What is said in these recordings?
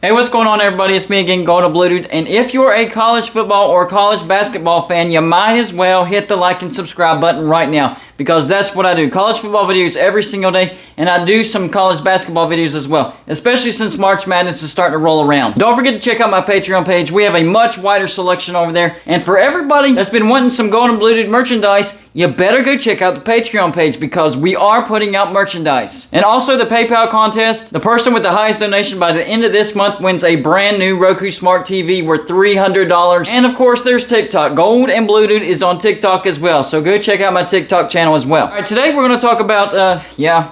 Hey, what's going on, everybody? It's me again, Golden Blue Dude. And if you're a college football or college basketball fan, you might as well hit the like and subscribe button right now, because that's what I do. College football videos every single day, and I do some college basketball videos as well, especially since March Madness is starting to roll around. Don't forget to check out my Patreon page. We have a much wider selection over there. And for everybody that's been wanting some Golden Blue Dude merchandise, you better go check out the Patreon page, because we are putting out merchandise. And also the PayPal contest. The person with the highest donation by the end of this month wins a brand new Roku Smart TV worth $300. And of course, there's TikTok. Gold and Blue Dude is on TikTok as well. So go check out my TikTok channel as well. All right, today we're going to talk about,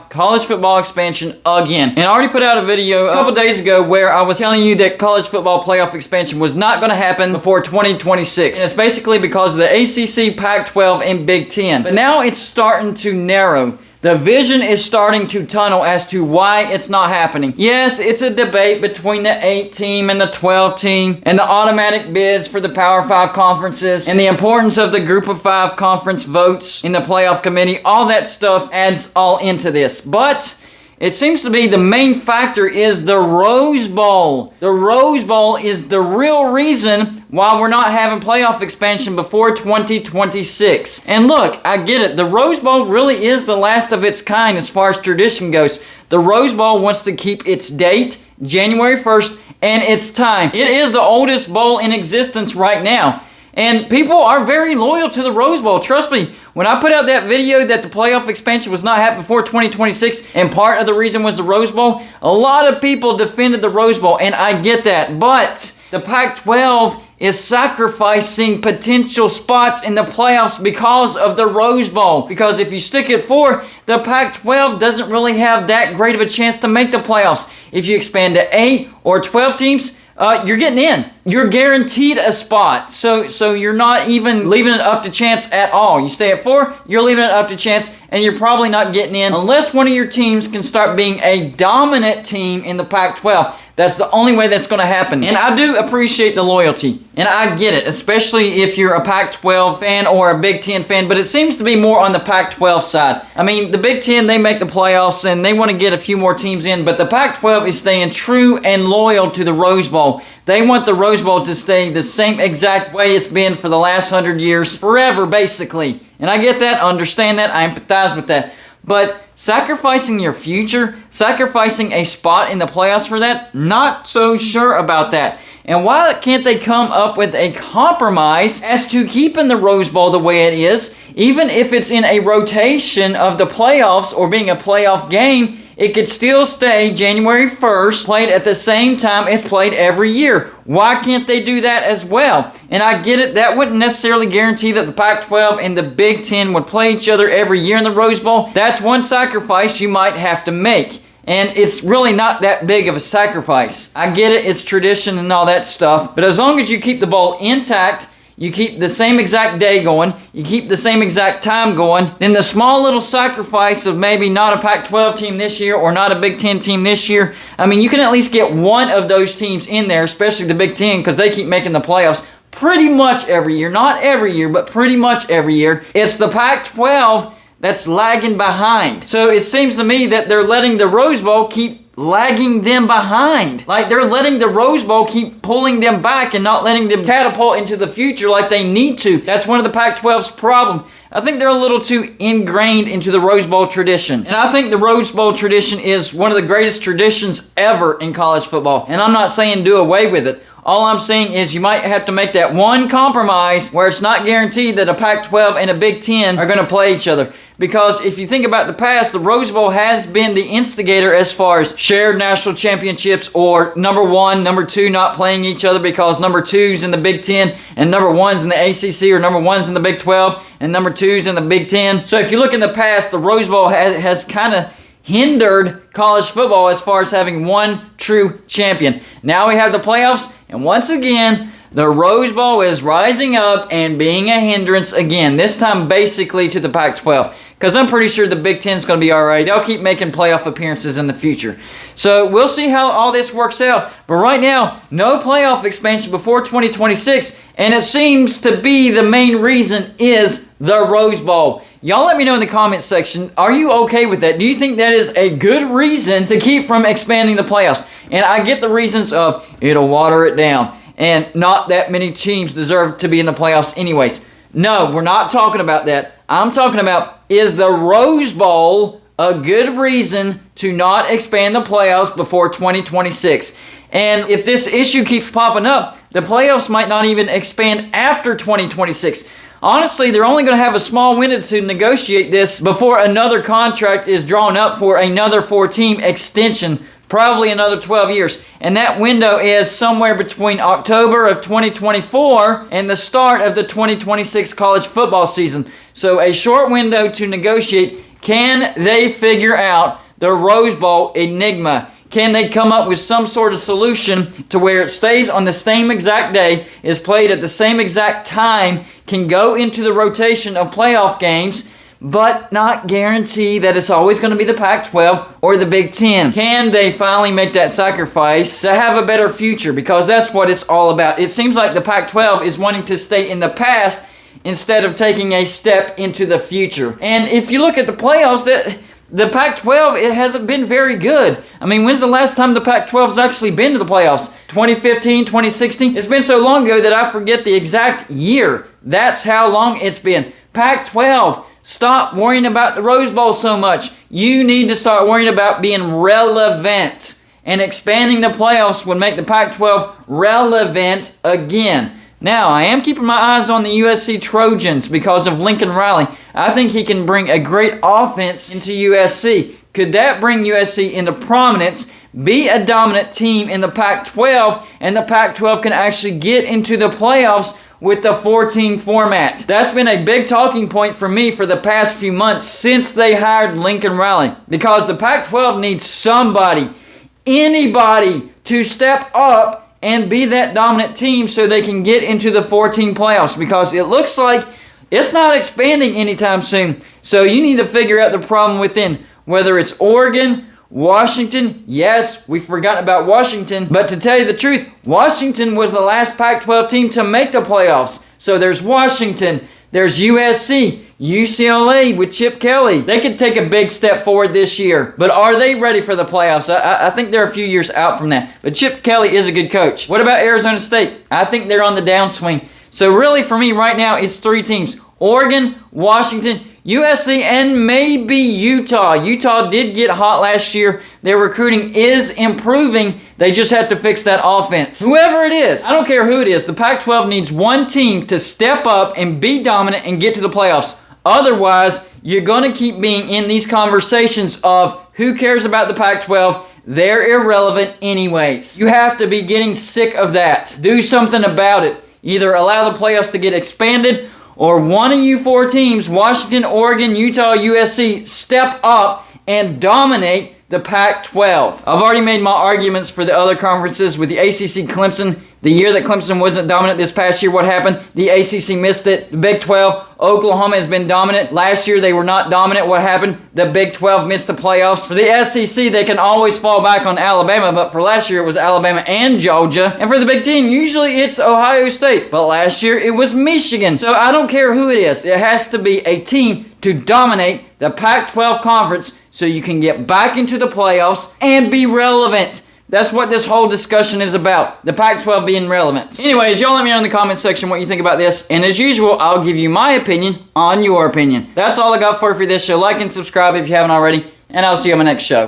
college football expansion again. And I already put out a video a couple days ago where I was telling you that college football playoff expansion was not going to happen before 2026. And it's basically because of the ACC, Pac-12, and Big Ten. But now it's starting to narrow. The vision is starting to tunnel as to why it's not happening. Yes, it's a debate between the 8 team and the 12 team, and the automatic bids for the Power 5 conferences, and the importance of the Group of 5 conference votes in the playoff committee. All that stuff adds all into this. But it seems to be the main factor is the Rose Bowl. The Rose Bowl is the real reason why we're not having playoff expansion before 2026. And look, I get it. The Rose Bowl really is the last of its kind as far as tradition goes. The Rose Bowl wants to keep its date, January 1st, and its time. It is the oldest bowl in existence right now. And people are very loyal to the Rose Bowl. Trust me, when I put out that video that the playoff expansion was not happening before 2026, and part of the reason was the Rose Bowl, a lot of people defended the Rose Bowl, and I get that. But the Pac-12 is sacrificing potential spots in the playoffs because of the Rose Bowl. Because if you stick at 4, the Pac-12 doesn't really have that great of a chance to make the playoffs. If you expand to 8 or 12 teams, you're getting in. You're guaranteed a spot. So you're not even leaving it up to chance at all. You stay at 4, you're leaving it up to chance, and you're probably not getting in unless one of your teams can start being a dominant team in the Pac-12. That's the only way that's going to happen. And I do appreciate the loyalty. And I get it, especially if you're a Pac-12 fan or a Big Ten fan. But it seems to be more on the Pac-12 side. I mean, the Big Ten, they make the playoffs and they want to get a few more teams in. But the Pac-12 is staying true and loyal to the Rose Bowl. They want the Rose Bowl to stay the same exact way it's been for the last 100 years. Forever, basically. And I get that, understand that, I empathize with that. But sacrificing your future, sacrificing a spot in the playoffs for that, not so sure about that. And why can't they come up with a compromise as to keeping the Rose Bowl the way it is, even if it's in a rotation of the playoffs or being a playoff game? It could still stay January 1st, played at the same time as played every year. Why can't they do that as well? And I get it, that wouldn't necessarily guarantee that the Pac-12 and the Big Ten would play each other every year in the Rose Bowl. That's one sacrifice you might have to make. And it's really not that big of a sacrifice. I get it, it's tradition and all that stuff. But as long as you keep the bowl intact, you keep the same exact day going, you keep the same exact time going, then the small little sacrifice of maybe not a Pac-12 team this year or not a Big Ten team this year, I mean, you can at least get one of those teams in there, especially the Big Ten, because they keep making the playoffs pretty much every year. Not every year, but pretty much every year. It's the Pac-12 that's lagging behind. So it seems to me that they're letting the Rose Bowl keep lagging them behind. Like they're letting the Rose Bowl keep pulling them back and not letting them catapult into the future like they need to. That's one of the Pac-12's problem. I think they're a little too ingrained into the Rose Bowl tradition. And I think the Rose Bowl tradition is one of the greatest traditions ever in college football. And I'm not saying do away with it. All I'm saying is you might have to make that one compromise where it's not guaranteed that a Pac-12 and a Big Ten are going to play each other. Because if you think about the past, the Rose Bowl has been the instigator as far as shared national championships or number 1, number 2 not playing each other because number 2's in the Big Ten and number 1's in the ACC or number 1's in the Big 12 and number 2's in the Big Ten. So if you look in the past, the Rose Bowl has kind of hindered college football as far as having one true champion. Now we have the playoffs, and once again, the Rose Bowl is rising up and being a hindrance again, this time basically to the Pac-12. Because I'm pretty sure the Big Ten is going to be all right. They'll keep making playoff appearances in the future. So we'll see how all this works out. But right now, no playoff expansion before 2026. And it seems to be the main reason is the Rose Bowl. Y'all let me know in the comments section, are you okay with that? Do you think that is a good reason to keep from expanding the playoffs? And I get the reasons of it'll water it down and not that many teams deserve to be in the playoffs anyways. No, we're not talking about that. I'm talking about, is the Rose Bowl a good reason to not expand the playoffs before 2026? And if this issue keeps popping up, the playoffs might not even expand after 2026. Honestly, they're only going to have a small window to negotiate this before another contract is drawn up for another 4-team extension, probably another 12 years. And that window is somewhere between October of 2024 and the start of the 2026 college football season. So a short window to negotiate. Can they figure out the Rose Bowl enigma? Can they come up with some sort of solution to where it stays on the same exact day, is played at the same exact time, can go into the rotation of playoff games, but not guarantee that it's always going to be the Pac-12 or the Big Ten? Can they finally make that sacrifice to have a better future? Because that's what it's all about. It seems like the Pac-12 is wanting to stay in the past instead of taking a step into the future. And if you look at the playoffs, the Pac-12, it hasn't been very good. I mean, when's the last time the Pac-12's actually been to the playoffs? 2015, 2016? It's been so long ago that I forget the exact year. That's how long it's been. Pac-12, stop worrying about the Rose Bowl so much. You need to start worrying about being relevant. And expanding the playoffs would make the Pac-12 relevant again. Now, I am keeping my eyes on the USC Trojans because of Lincoln Riley. I think he can bring a great offense into USC. Could that bring USC into prominence, be a dominant team in the Pac-12, and the Pac-12 can actually get into the playoffs with the 4-team format? That's been a big talking point for me for the past few months since they hired Lincoln Riley. Because the Pac-12 needs somebody, anybody, to step up and be that dominant team so they can get into the 4-team playoffs, because it looks like it's not expanding anytime soon. So you need to figure out the problem within, whether it's Oregon, Washington. Yes, we forgot about Washington, but to tell you the truth, Washington was the last Pac-12 team to make the playoffs. So there's Washington, there's USC, UCLA with Chip Kelly. They could take a big step forward this year, but are they ready for the playoffs? I think they're a few years out from that, but Chip Kelly is a good coach. What about Arizona State? I think they're on the downswing. So really for me right now, it's 3 teams: Oregon, Washington, USC, and maybe Utah. Utah did get hot last year. Their recruiting is improving. They just have to fix that offense. Whoever it is, I don't care who it is, the Pac-12 needs one team to step up and be dominant and get to the playoffs. Otherwise, you're going to keep being in these conversations of who cares about the Pac-12? They're irrelevant anyways. You have to be getting sick of that. Do something about it. Either allow the playoffs to get expanded, or one of you 4 teams, Washington, Oregon, Utah, USC, step up and dominate the Pac-12. I've already made my arguments for the other conferences with the ACC, Clemson. The year that Clemson wasn't dominant this past year, what happened? The ACC missed it. The Big 12, Oklahoma has been dominant. Last year they were not dominant. What happened? The Big 12 missed the playoffs. For the SEC, they can always fall back on Alabama, but for last year it was Alabama and Georgia. And for the Big Ten, usually it's Ohio State, but last year it was Michigan. So I don't care who it is. It has to be a team to dominate the Pac-12 conference so you can get back into the playoffs and be relevant. That's what this whole discussion is about, the Pac-12 being relevant. Anyways, y'all let me know in the comment section what you think about this. And as usual, I'll give you my opinion on your opinion. That's all I got for you for this show. Like and subscribe if you haven't already. And I'll see you on my next show.